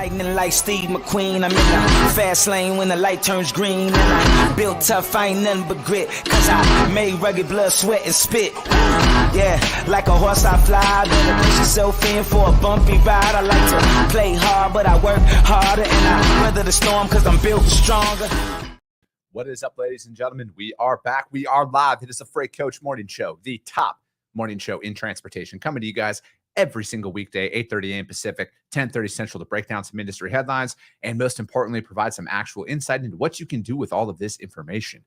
Lightning like Steve McQueen. I'm in the fast lane when the light turns green. And I built tough, I ain't nothing but grit. Cause I made rugged blood, sweat, and spit. Yeah, like a horse I fly. Better push yourself in for a bumpy ride. I like to play hard, but I work harder. And I weather the storm cause I'm built stronger. What is up, ladies and gentlemen? We are back. We are live. It is the Freight Coach Morning Show, the top morning show in transportation, coming to you guys every single weekday, 8:30 a.m. Pacific, 10:30 Central, to break down some industry headlines and, most importantly, provide some actual insight into what you can do with all of this information.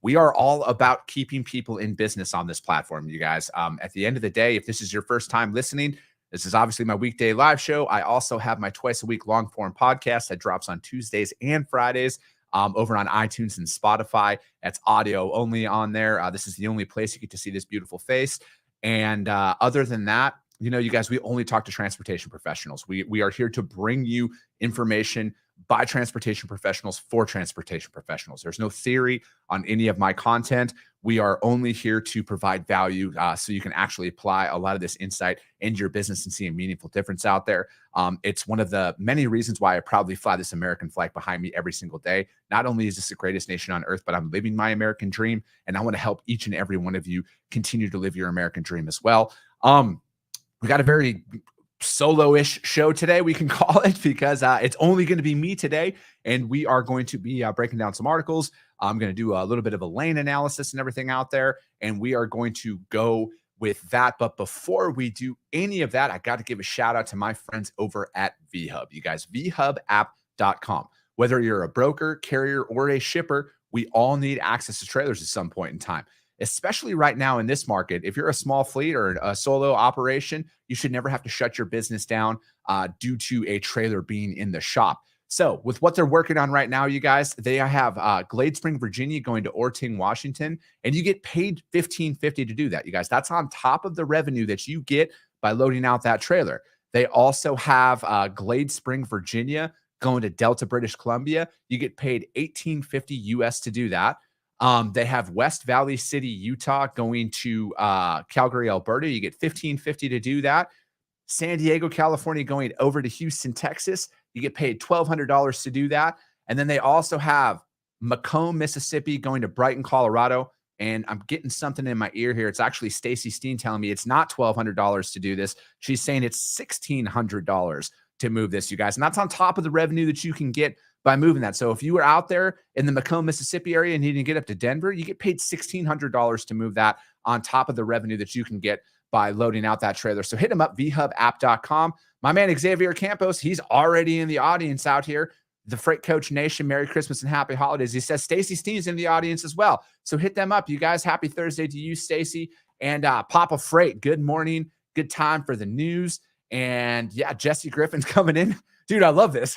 We are all about keeping people in business on this platform, you guys. At the end of the day, if this is your first time listening, this is obviously my weekday live show. I also have my twice-a-week long-form podcast that drops on Tuesdays and Fridays over on iTunes and Spotify. That's audio only on there. This is the only place you get to see this beautiful face. And other than that, you know, you guys, we only talk to transportation professionals. We are here to bring you information by transportation professionals for transportation professionals. There's no theory on any of my content. We are only here to provide value so you can actually apply a lot of this insight into your business and see a meaningful difference out there. It's one of the many reasons why I proudly fly this American flag behind me every single day. Not only is this the greatest nation on earth, but I'm living my American dream, and I want to help each and every one of you continue to live your American dream as well. We got a very solo-ish show today, we can call it, because it's only going to be me today, and we are going to be breaking down some articles. I'm going to do a little bit of a lane analysis and everything out there, and we are going to go with that. But before we do any of that, I got to give a shout out to my friends over at VHub. You guys, vhubapp.com. Whether you're a broker, carrier, or a shipper, we all need access to trailers at some point in time. Especially right now in this market, if you're a small fleet or a solo operation, you should never have to shut your business down due to a trailer being in the shop. So with what they're working on right now, you guys, they have Glade Spring, Virginia going to Orting, Washington, and you get paid $15.50 to do that, you guys. That's on top of the revenue that you get by loading out that trailer. They also have Glade Spring, Virginia going to Delta, British Columbia. You get paid $18.50 US to do that. They have West Valley City, Utah going to Calgary, Alberta. You get $15.50 to do that. San Diego, California going over to Houston, Texas. You get paid $1,200 to do that. And then they also have Macomb, Mississippi going to Brighton, Colorado. And I'm getting something in my ear here. It's actually Stacy Steen telling me it's not $1,200 to do this. She's saying it's $1,600 to move this, you guys. And that's on top of the revenue that you can get by moving that. So if you were out there in the Macomb, Mississippi area and needing to get up to Denver, you get paid $1,600 to move that on top of the revenue that you can get by loading out that trailer. So hit them up, vhubapp.com. My man, Xavier Campos, he's already in the audience out here. The Freight Coach Nation, Merry Christmas and Happy Holidays. He says Stacy Steen's in the audience as well. So hit them up, you guys. Happy Thursday to you, Stacy. And Papa Freight, good morning. Good time for the news. And yeah, Jesse Griffin's coming in. Dude, I love this.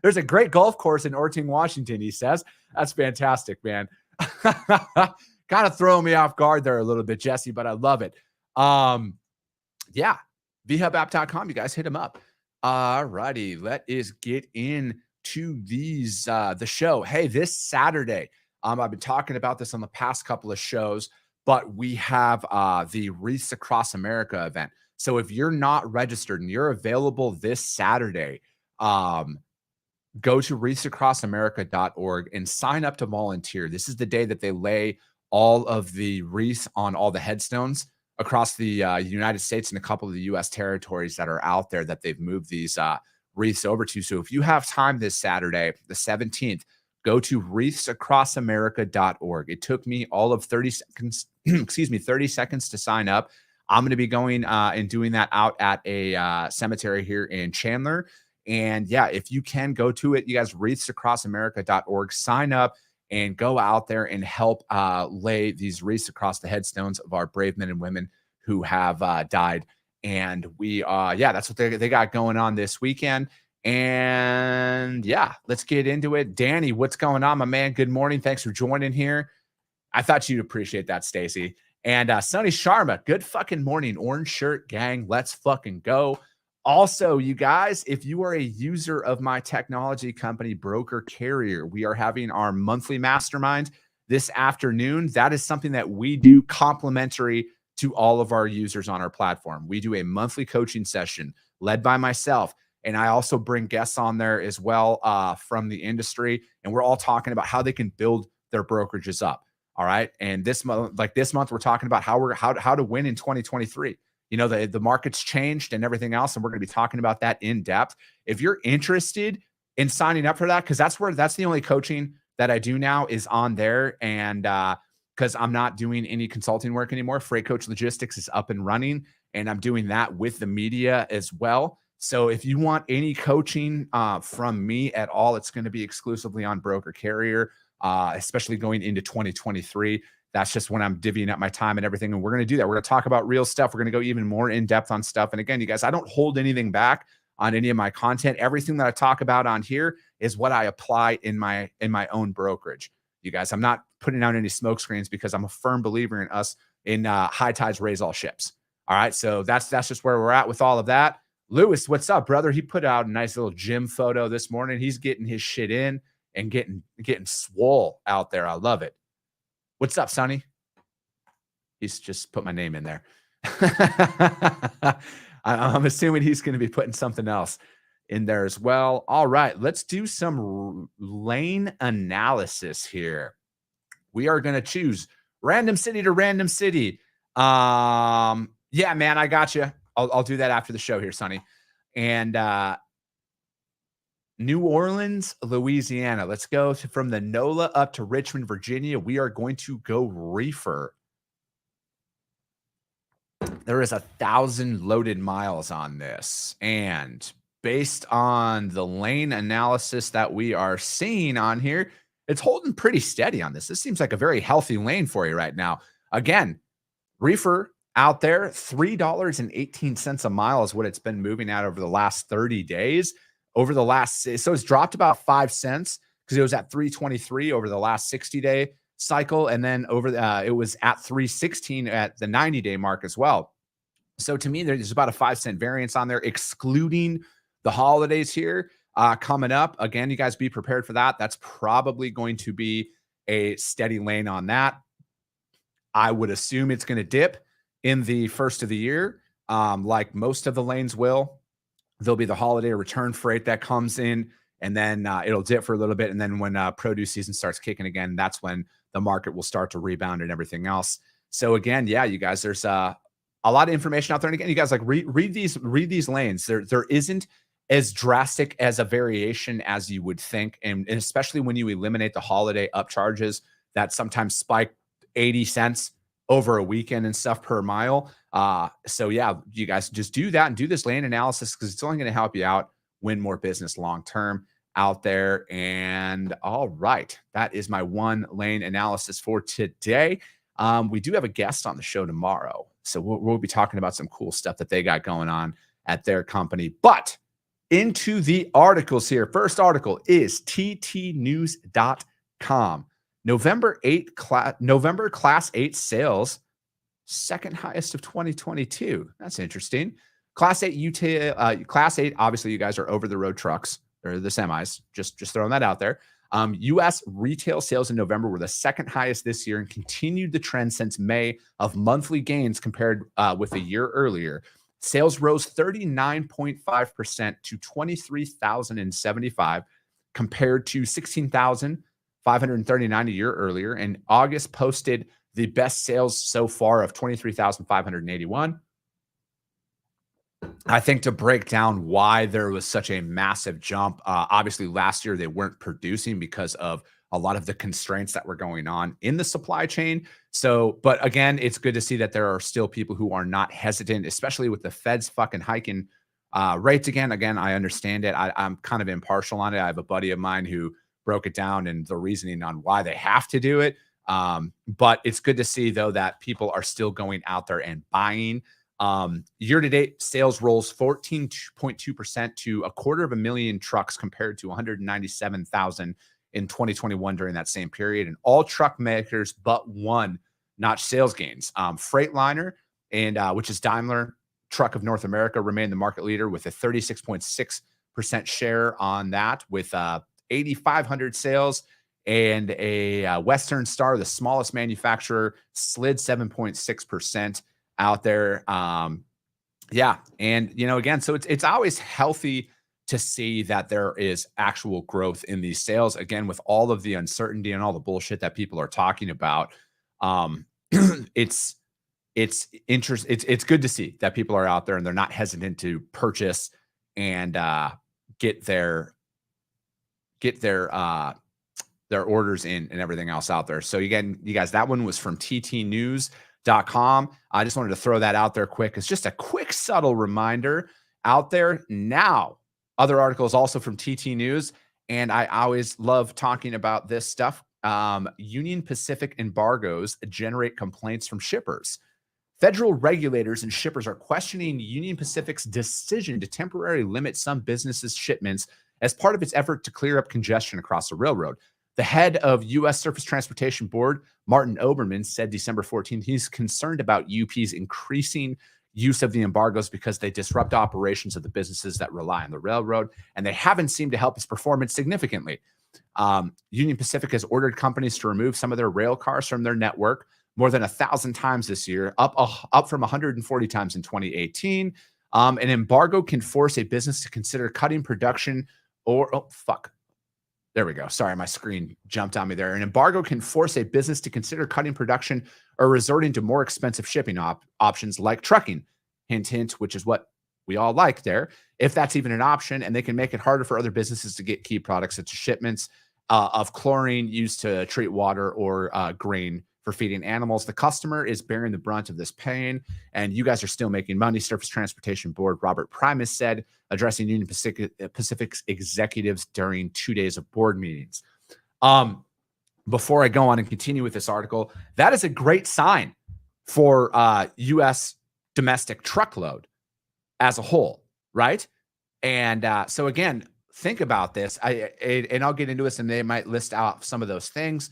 There's a great golf course in Orting, Washington, he says. That's fantastic, man. Kind of throwing me off guard there a little bit, Jesse, but I love it. Yeah, vhubapp.com. You guys hit him up. All righty, let us get into these the show. Hey, this Saturday, I've been talking about this on the past couple of shows, but we have the Wreaths Across America event. So if you're not registered and you're available this Saturday, go to wreathsacrossamerica.org and sign up to volunteer. This is the day that they lay all of the wreaths on all the headstones across the United States and a couple of the U.S. territories that are out there that they've moved these wreaths over to. So if you have time this Saturday, the 17th, go to wreathsacrossamerica.org. It took me all of 30 seconds, 30 seconds to sign up. I'm going to be going and doing that out at a cemetery here in Chandler. And yeah, if you can go to it, you guys, wreathsacrossamerica.org, sign up and go out there and help lay these wreaths across the headstones of our brave men and women who have died. And we, yeah, that's what they got going on this weekend. And yeah, let's get into it. Danny, what's going on, my man? Good morning. Thanks for joining here. I thought you'd appreciate that, Stacy. And Sonny Sharma, good fucking morning. Orange shirt gang, let's fucking go. Also, you guys, if you are a user of my technology company, Broker Carrier, we are having our monthly mastermind this afternoon. That is something that we do complimentary to all of our users on our platform. We do a monthly coaching session led by myself. And I also bring guests on there as well from the industry. And we're all talking about how they can build their brokerages up. All right. And this month, we're talking about how to win in 2023. You know, the market's changed and everything else. And we're going to be talking about that in depth. If you're interested in signing up for that, because that's the only coaching that I do now is on there. And because I'm not doing any consulting work anymore. Freight Coach Logistics is up and running, and I'm doing that with the media as well. So if you want any coaching from me at all, it's going to be exclusively on broker carrier, especially going into 2023. That's just when I'm divvying up my time and everything. And we're going to do that. We're going to talk about real stuff. We're going to go even more in depth on stuff. And again, you guys, I don't hold anything back on any of my content. Everything that I talk about on here is what I apply in my own brokerage. You guys, I'm not putting out any smoke screens because I'm a firm believer in high tides raise all ships. All right. So that's just where we're at with all of that. Lewis, what's up, brother? He put out a nice little gym photo this morning. He's getting his shit in and getting swole out there. I love it. What's up, Sonny? He's just put my name in there. I'm assuming he's going to be putting something else in there as well. All right, let's do some lane analysis here. We are going to choose random city to random city. Yeah, man, I got you. I'll do that after the show here, Sonny. And New Orleans, Louisiana. Let's go from the NOLA up to Richmond, Virginia. We are going to go reefer. There is 1,000 loaded miles on this. And based on the lane analysis that we are seeing on here, it's holding pretty steady on this. This seems like a very healthy lane for you right now. Again, reefer out there, $3.18 a mile is what it's been moving at over the last 30 days. So it's dropped about 5 cents because it was at 323 over the last 60-day cycle. And then it was at 316 at the 90-day mark as well. So to me, there's about a 5-cent variance on there, excluding the holidays here coming up. Again, you guys be prepared for that. That's probably going to be a steady lane on that. I would assume it's going to dip in the first of the year, like most of the lanes will. There'll be the holiday return freight that comes in, and then it'll dip for a little bit. And then when produce season starts kicking again, that's when the market will start to rebound and everything else. So again, yeah, you guys, there's a lot of information out there. And again, you guys, like read these lanes. There isn't as drastic as a variation as you would think. And especially when you eliminate the holiday upcharges that sometimes spike 80 cents over a weekend and stuff per mile. So yeah, you guys just do that and do this lane analysis because it's only going to help you out win more business long-term out there. And all right, that is my one lane analysis for today. We do have a guest on the show tomorrow. So we'll be talking about some cool stuff that they got going on at their company. But into the articles here. First article is ttnews.com. November Class 8 sales, second highest of 2022. That's interesting. Class 8, obviously you guys are over-the-road trucks. Or the semis, just throwing that out there. U.S. retail sales in November were the second highest this year and continued the trend since May of monthly gains compared with a year earlier. Sales rose 39.5% to 23,075 compared to 16,539 a year earlier. And August posted the best sales so far of 23,581. I think to break down why there was such a massive jump, obviously last year they weren't producing because of a lot of the constraints that were going on in the supply chain. So, but again, it's good to see that there are still people who are not hesitant, especially with the Feds fucking hiking rates again. Again, I understand it. I'm kind of impartial on it. I have a buddy of mine who broke it down and the reasoning on why they have to do it. But it's good to see, though, that people are still going out there and buying. Year-to-date sales rose 14.2% to 250,000 trucks compared to 197,000 in 2021 during that same period. And all truck makers but one notched sales gains. Freightliner, which is Daimler Truck of North America, remained the market leader with a 36.6% share on that with 8,500 sales. And a Western Star, the smallest manufacturer, slid 7.6% out there. Yeah. And, again, so it's always healthy to see that there is actual growth in these sales. Again, with all of the uncertainty and all the bullshit that people are talking about, it's it's good to see that people are out there and they're not hesitant to purchase and get their orders in and everything else out there. So again, you guys, that one was from ttnews.com. I just wanted to throw that out there quick. It's just a quick, subtle reminder out there. Now, other articles also from TT News, and I always love talking about this stuff. Union Pacific embargoes generate complaints from shippers. Federal regulators and shippers are questioning Union Pacific's decision to temporarily limit some businesses' shipments as part of its effort to clear up congestion across the railroad. The head of U.S. Surface Transportation Board, Martin Oberman, said December 14th he's concerned about UP's increasing use of the embargoes because they disrupt operations of the businesses that rely on the railroad, and they haven't seemed to help its performance significantly. Union Pacific has ordered companies to remove some of their rail cars from their network more than 1,000 times this year, up from 140 times in 2018. An embargo can force a business to consider cutting production There we go. Sorry, my screen jumped on me there. An embargo can force a business to consider cutting production or resorting to more expensive shipping options like trucking. Hint, hint, which is what we all like there, if that's even an option. And they can make it harder for other businesses to get key products such as shipments of chlorine used to treat water or grain for feeding animals. The customer is bearing the brunt of this pain, and you guys are still making money. Surface Transportation Board Robert Primus said, addressing Union Pacific's executives during 2 days of board meetings. Before I go on and continue with this article, that is a great sign for U.S. domestic truckload as a whole, right? And so again, think about this. And I'll get into this, and they might list out some of those things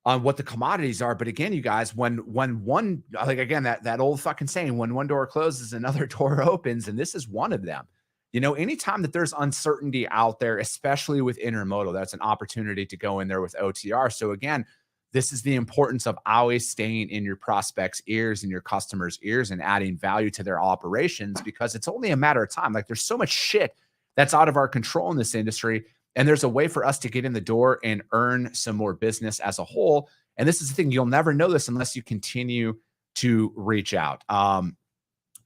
on what the commodities are. But again, you guys, when one, like, again, that old fucking saying, when one door closes, another door opens, and this is one of them. You know, anytime that there's uncertainty out there, especially with intermodal, that's an opportunity to go in there with OTR. So again, this is the importance of always staying in your prospects' ears and your customers' ears and adding value to their operations, because it's only a matter of time. Like, there's so much shit that's out of our control in this industry. And there's a way for us to get in the door and earn some more business as a whole. And this is the thing, you'll never know this unless you continue to reach out.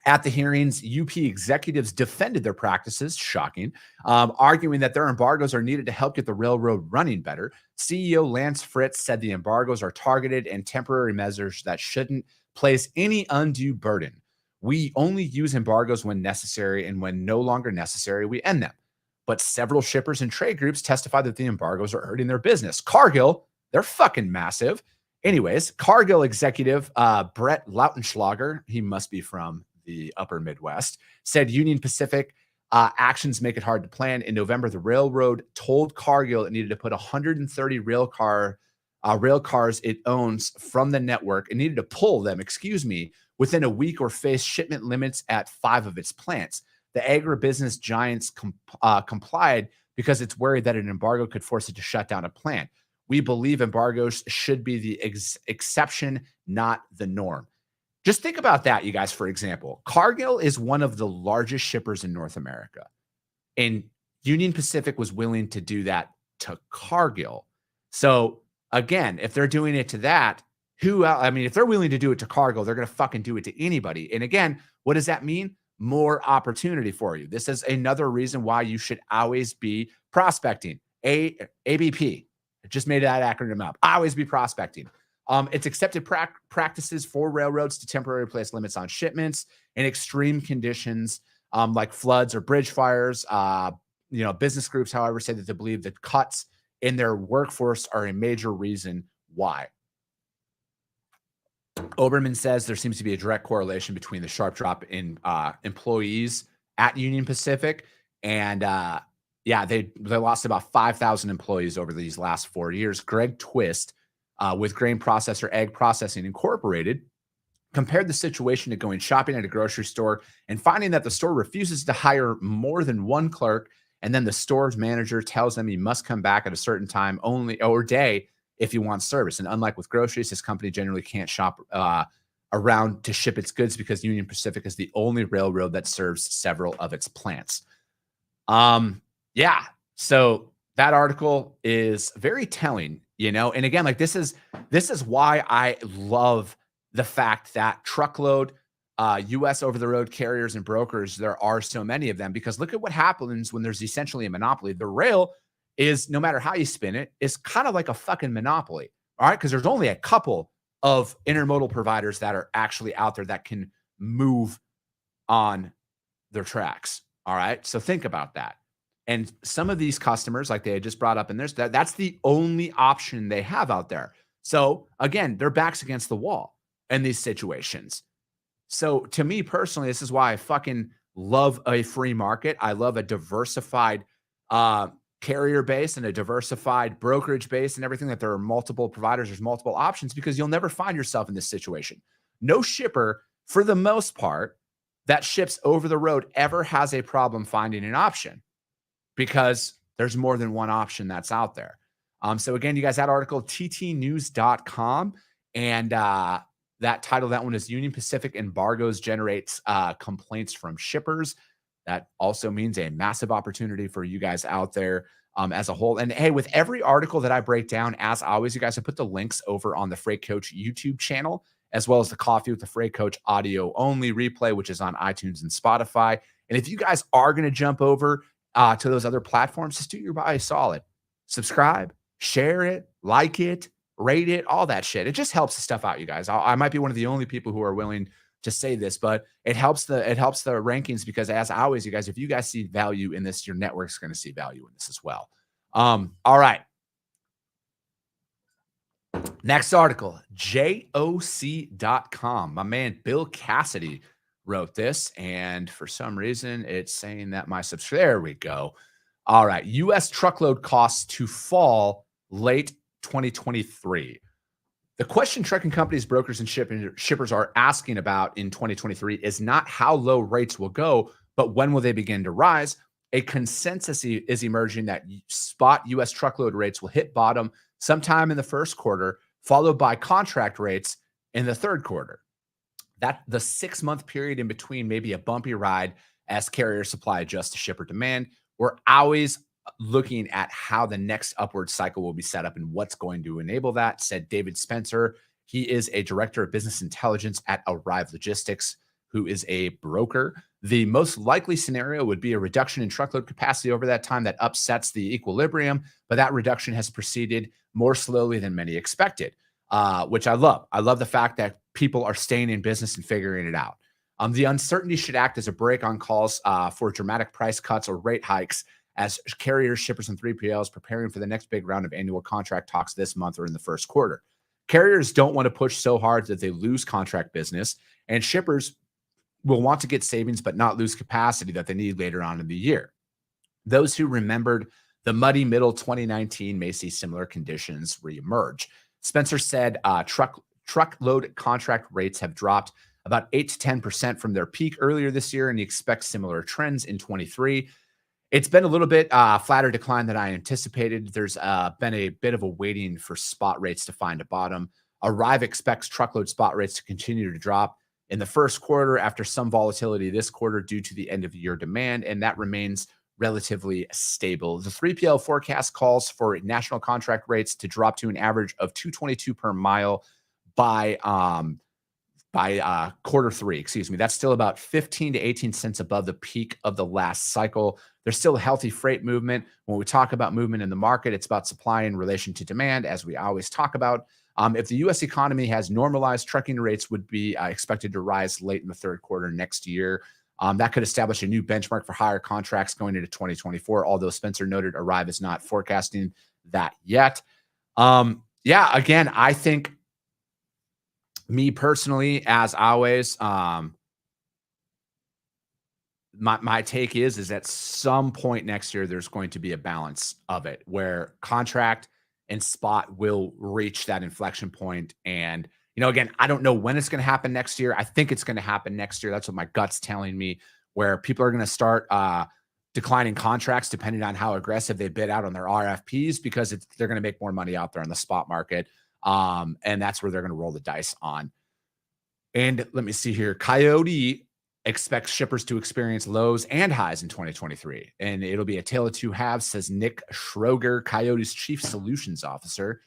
At the hearings, UP executives defended their practices, shocking, arguing that their embargoes are needed to help get the railroad running better. CEO Lance Fritz said the embargoes are targeted and temporary measures that shouldn't place any undue burden. We only use embargoes when necessary, and when no longer necessary, we end them. But several shippers and trade groups testified that the embargoes are hurting their business. Cargill, they're fucking massive. Anyways, Cargill executive Brett Lautenschlager, he must be from the upper Midwest, said Union Pacific actions make it hard to plan. In November, the railroad told Cargill it needed to put 130 rail cars it owns from the network. It needed to pull them, within a week or face shipment limits at 5 of its plants. The agribusiness giants complied because it's worried that an embargo could force it to shut down a plant. We believe embargoes should be the exception, not the norm. Just think about that, you guys. For example, Cargill is one of the largest shippers in North America, and Union Pacific was willing to do that to Cargill. So again, if they're doing it to that, if they're willing to do it to Cargill, they're going to fucking do it to anybody. And again, what does that mean? More opportunity for you. This is another reason why you should always be prospecting. ABP. I just made that acronym up. Always be prospecting. It's accepted practices for railroads to temporarily place limits on shipments in extreme conditions, like floods or bridge fires. Business groups, however, say that they believe that cuts in their workforce are a major reason why. Oberman says there seems to be a direct correlation between the sharp drop in employees at Union Pacific and they lost about 5,000 employees over these last 4 years. Greg Twist with Grain Processor Egg Processing Incorporated compared the situation to going shopping at a grocery store and finding that the store refuses to hire more than one clerk, and then the store's manager tells them he must come back at a certain time only or day if he wants service. And unlike with groceries, his company generally can't shop around to ship its goods because Union Pacific is the only railroad that serves several of its plants. Yeah. So that article is very telling, and again, like this is why I love the fact that Truckload, US over the road carriers and brokers, there are so many of them, because look at what happens when there's essentially a monopoly. The rail is, no matter how you spin it, is kind of like a fucking monopoly. All right. Because there's only a couple of intermodal providers that are actually out there that can move on their tracks. All right. So think about that. And some of these customers, like they had just brought up in this, that's the only option they have out there. So again, their back's against the wall in these situations. So to me personally, this is why I fucking love a free market. I love a diversified uh, carrier base and a diversified brokerage base and everything, that there are multiple providers, there's multiple options, because you'll never find yourself in this situation. No shipper, for the most part, that ships over the road ever has a problem finding an option, because there's more than one option that's out there. So again, you guys, that article, ttnews.com, and that title, that one is Union Pacific Embargoes Generates Complaints from Shippers. That also means a massive opportunity for you guys out there as a whole. And hey, with every article that I break down, as always, you guys, I put the links over on the Freight Coach YouTube channel, as well as the Coffee with the Freight Coach audio only replay, which is on iTunes and Spotify. And if you guys are going to jump over to those other platforms, just do your body a solid. Subscribe, share it, like it, rate it, all that shit. It just helps the stuff out, you guys. I might be one of the only people who are willing to say this, but it helps the rankings, because as always, you guys, if you guys see value in this, your network's going to see value in this as well. All right. Next article, JOC.com. My man Bill Cassidy wrote this, and for some reason it's saying that my there we go. All right. US truckload costs to fall late 2023. The question trucking companies, brokers, and shippers are asking about in 2023 is not how low rates will go, but when will they begin to rise? A consensus is emerging that spot US truckload rates will hit bottom sometime in the first quarter, followed by contract rates in the third quarter. That the 6-month period in between may be a bumpy ride as carrier supply adjusts to shipper demand. We're always looking at how the next upward cycle will be set up and what's going to enable that, said David Spencer. He is a director of business intelligence at Arrive Logistics, who is a broker. The most likely scenario would be a reduction in truckload capacity over that time that upsets the equilibrium, but that reduction has proceeded more slowly than many expected, which I love. I love the fact that people are staying in business and figuring it out. The uncertainty should act as a brake on calls for dramatic price cuts or rate hikes, as carriers, shippers, and 3PLs preparing for the next big round of annual contract talks this month or in the first quarter. Carriers don't want to push so hard that they lose contract business, and shippers will want to get savings but not lose capacity that they need later on in the year. Those who remembered the muddy middle 2019 may see similar conditions reemerge. Spencer said truckload contract rates have dropped about 8 to 10% from their peak earlier this year, and he expects similar trends in 23. It's been a little bit flatter decline than I anticipated. There's been a bit of a waiting for spot rates to find a bottom. Arrive expects truckload spot rates to continue to drop in the first quarter after some volatility this quarter due to the end of year demand, and that remains relatively stable. The 3PL forecast calls for national contract rates to drop to an average of $2.22 per mile by quarter three, excuse me. That's still about 15 to 18 cents above the peak of the last cycle. There's still a healthy freight movement. When we talk about movement in the market, it's about supply in relation to demand, as we always talk about. If the U.S. economy has normalized, trucking rates would be expected to rise late in the third quarter next year. That could establish a new benchmark for higher contracts going into 2024, although Spencer noted Arrive is not forecasting that yet. Again, I think, me personally, as always, my take is at some point next year, there's going to be a balance of it where contract and spot will reach that inflection point. And, again, I don't know when it's going to happen next year. I think it's going to happen next year. That's what my gut's telling me, where people are going to start declining contracts depending on how aggressive they bid out on their RFPs, because they're going to make more money out there on the spot market. And that's where they're going to roll the dice on. And let me see here. Coyote expects shippers to experience lows and highs in 2023. And it'll be a tale of two halves, says Nick Schroger, Coyote's chief solutions officer.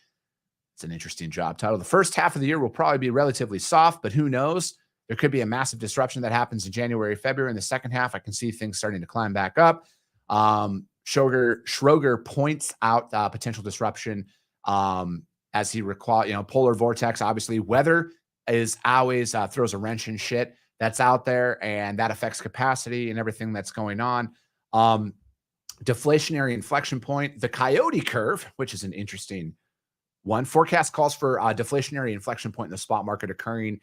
It's an interesting job title. The first half of the year will probably be relatively soft, but who knows? There could be a massive disruption that happens in January, February. In the second half, I can see things starting to climb back up. Schroger points out potential disruption as he recalls, polar vortex. Obviously, weather is always throws a wrench in shit that's out there, and that affects capacity and everything that's going on. Deflationary inflection point, the Coyote curve, which is an interesting one. Forecast calls for a deflationary inflection point in the spot market occurring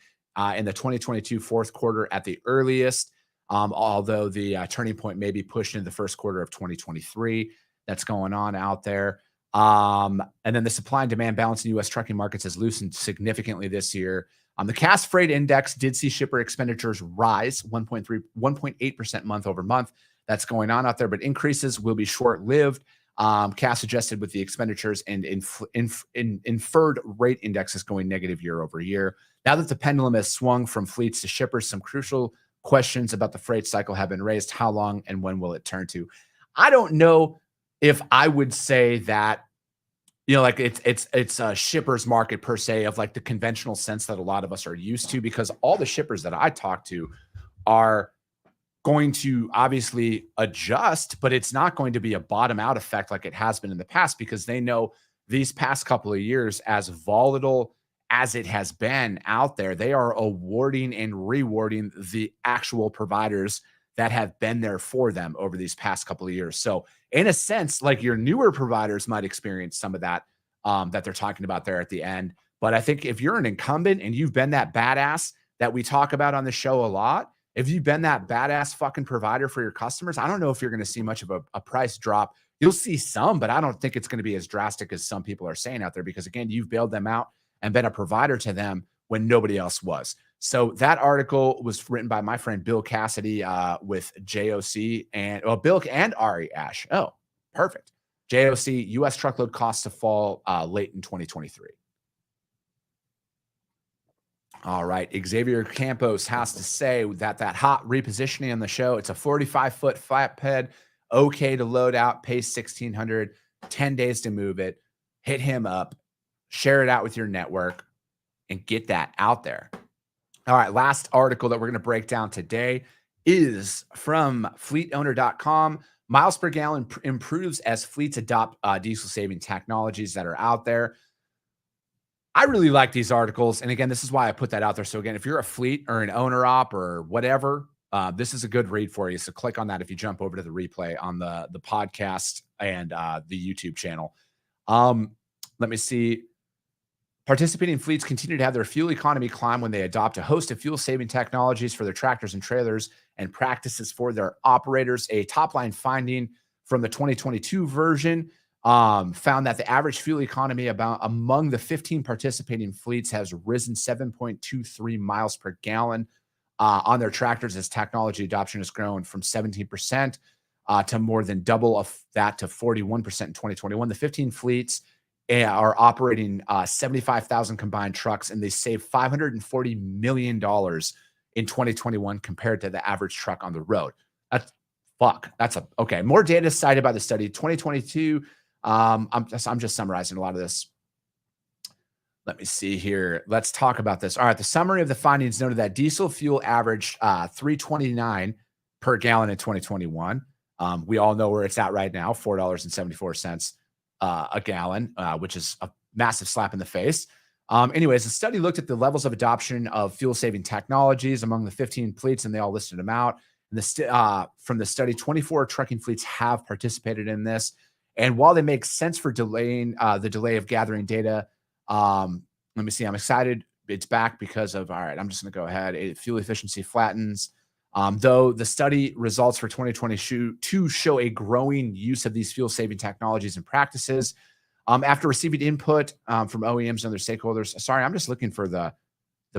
in the 2022 fourth quarter at the earliest, although the turning point may be pushed into the first quarter of 2023. That's going on out there. And then the supply and demand balance in U.S. trucking markets has loosened significantly this year. The Cass Freight Index did see shipper expenditures rise 1.8% month over month. That's going on out there, but increases will be short-lived. Cass suggested with the expenditures and inferred rate indexes going negative year over year. Now that the pendulum has swung from fleets to shippers, some crucial questions about the freight cycle have been raised. How long and when will it turn to? I don't know if I would say that, like it's a shipper's market per se of like the conventional sense that a lot of us are used to, because all the shippers that I talk to are going to obviously adjust, but it's not going to be a bottom out effect like it has been in the past, because they know these past couple of years, as volatile as it has been out there, they are awarding and rewarding the actual providers that have been there for them over these past couple of years. So in a sense, like your newer providers might experience some of that that they're talking about there at the end. But I think if you're an incumbent and you've been that badass that we talk about on the show a lot, if you've been that badass fucking provider for your customers, I don't know if you're going to see much of a price drop. You'll see some, but I don't think it's going to be as drastic as some people are saying out there, because again, you've bailed them out and been a provider to them when nobody else was. So that article was written by my friend Bill Cassidy with JOC and Bill and Ari Ash. Oh, perfect. JOC, U.S. truckload costs to fall late in 2023. All right. Xavier Campos has to say that hot repositioning on the show, it's a 45-foot flatbed, okay to load out, pay $1,600, 10 days to move it. Hit him up, share it out with your network, and get that out there. All right, last article that we're going to break down today is from fleetowner.com. Miles per gallon improves as fleets adopt diesel-saving technologies that are out there. I really like these articles. And again, this is why I put that out there. So again, if you're a fleet or an owner op or whatever, this is a good read for you. So click on that if you jump over to the replay on the podcast and the YouTube channel. Let me see. Participating fleets continue to have their fuel economy climb when they adopt a host of fuel-saving technologies for their tractors and trailers and practices for their operators. A top-line finding from the 2022 version found that the average fuel economy among the 15 participating fleets has risen 7.23 miles per gallon on their tractors as technology adoption has grown from 17% to more than double of that to 41% in 2021. The 15 fleets are operating 75,000 combined trucks, and they saved $540 million in 2021 compared to the average truck on the road. Okay. More data cited by the study. 2022. I'm just summarizing a lot of this. Let me see here. Let's talk about this. All right. The summary of the findings noted that diesel fuel averaged $3.29 per gallon in 2021. We all know where it's at right now, $4.74 a gallon, which is a massive slap in the face. Anyways, the study looked at the levels of adoption of fuel-saving technologies among the 15 fleets, and they all listed them out. And from the study, 24 trucking fleets have participated in this. And while they make sense for delaying the delay of gathering data, let me see. I'm excited. It's back because of, all right, I'm just going to go ahead. Fuel efficiency flattens. Though the study results for 2022 show a growing use of these fuel-saving technologies and practices. After receiving input from OEMs and other stakeholders, sorry, I'm just looking for the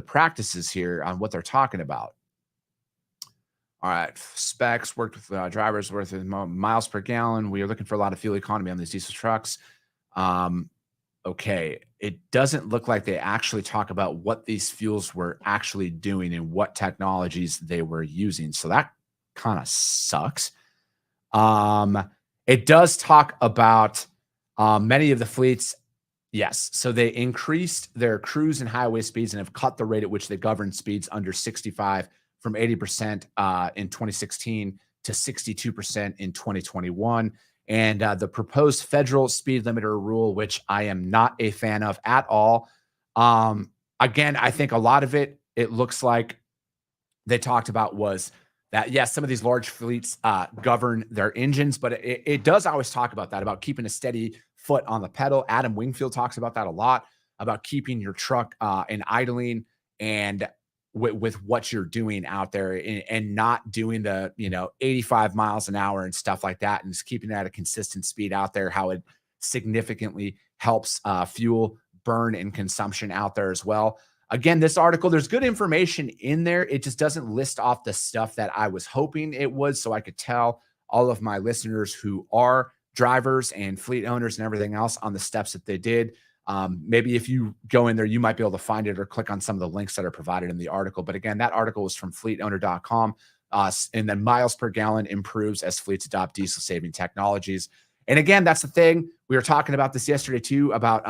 practices here on what they're talking about. All right, specs, worked with drivers worth of miles per gallon. We are looking for a lot of fuel economy on these diesel trucks. okay, it doesn't look like they actually talk about what these fuels were actually doing and what technologies they were using. So that kind of sucks. It does talk about many of the fleets. Yes. So they increased their cruise and highway speeds and have cut the rate at which they govern speeds under 65 from 80% in 2016 to 62% in 2021. And the proposed federal speed limiter rule, which I am not a fan of at all. Again, I think a lot of it looks like they talked about was that, yes, some of these large fleets govern their engines, but it does always talk about that, about keeping a steady foot on the pedal. Adam Wingfield talks about that a lot, about keeping your truck and idling and with what you're doing out there and not doing the 85 miles an hour and stuff like that, and just keeping it at a consistent speed out there, how it significantly helps fuel burn and consumption out there as well. Again, this article, there's good information in there. It just doesn't list off the stuff that I was hoping it would, so I could tell all of my listeners who are drivers and fleet owners and everything else on the steps that they did. Maybe if you go in there, you might be able to find it or click on some of the links that are provided in the article. But again, that article was from fleetowner.com. And then miles per gallon improves as fleets adopt diesel saving technologies. And again, that's the thing. We were talking about this yesterday too, about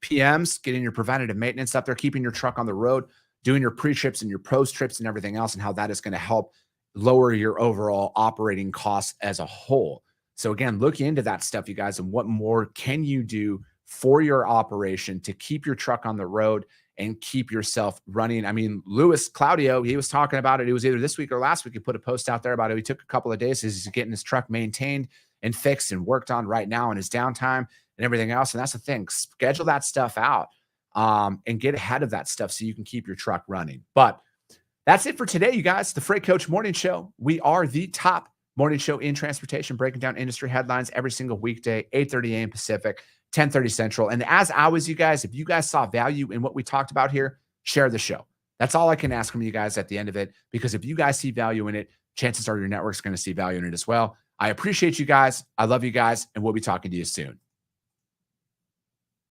PMs, getting your preventative maintenance up there, keeping your truck on the road, doing your pre-trips and your post trips and everything else, and how that is going to help lower your overall operating costs as a whole. So again, look into that stuff, you guys, and what more can you do for your operation to keep your truck on the road and keep yourself running. I mean, Louis Claudio, he was talking about it. It was either this week or last week. He put a post out there about it. He took a couple of days. He's getting his truck maintained and fixed and worked on right now in his downtime and everything else. And that's the thing. Schedule that stuff out and get ahead of that stuff so you can keep your truck running. But that's it for today, you guys. The Freight Coach Morning Show. We are the top morning show in transportation, breaking down industry headlines every single weekday, 8:30 a.m. Pacific, 10:30 Central. And as always, you guys, if you guys saw value in what we talked about here, share the show. That's all I can ask from you guys at the end of it, because if you guys see value in it, chances are your network's going to see value in it as well. I appreciate you guys. I love you guys, and we'll be talking to you soon.